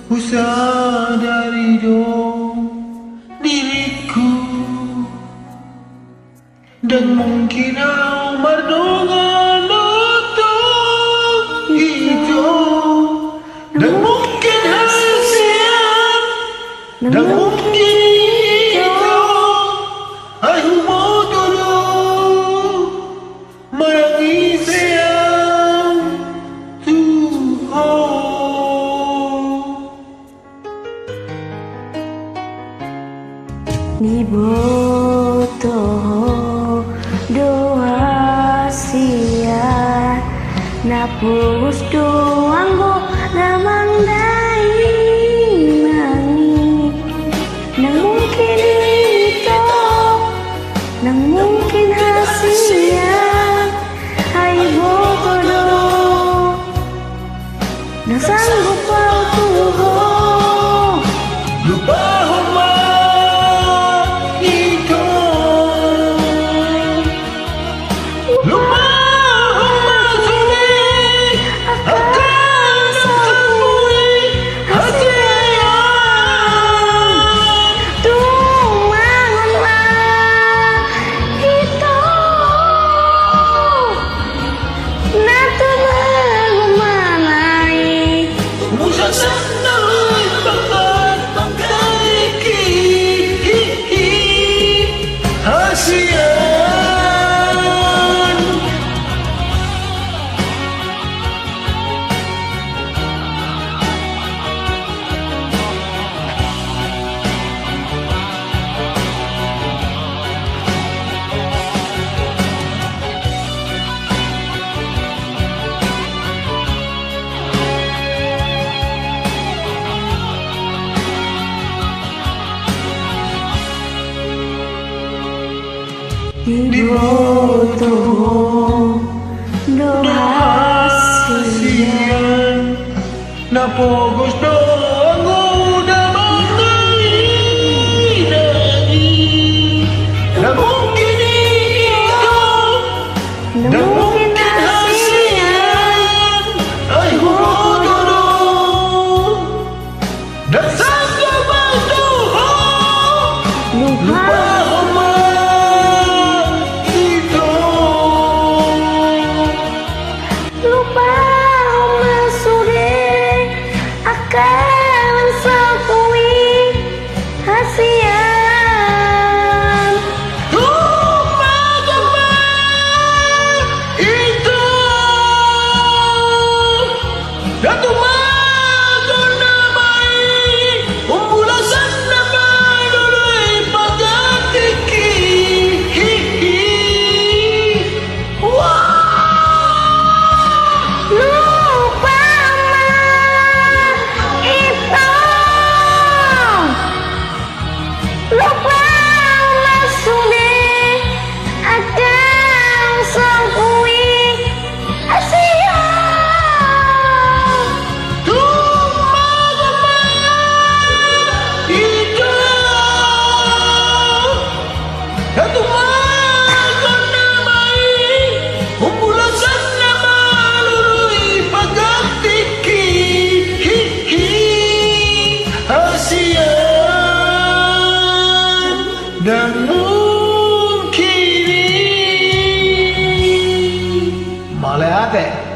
Usah dari diriku, dan mungkin Umar dengan untuk itu, dan mungkin hasil, dan mungkin itu aku mau dulu menangis sayang Tuhan. Dibutuh doa sia napus doangku namang dai nani nang mungkin itu nang mungkin hasilnya hai bodoh nang sanggup aku Lupa dibutuh doa sia napogos doangku damang dai dan mungkin itu dan mungkin hasilnya aku bodoh dan sanggup Tuhan lupa dan mungkin Maleate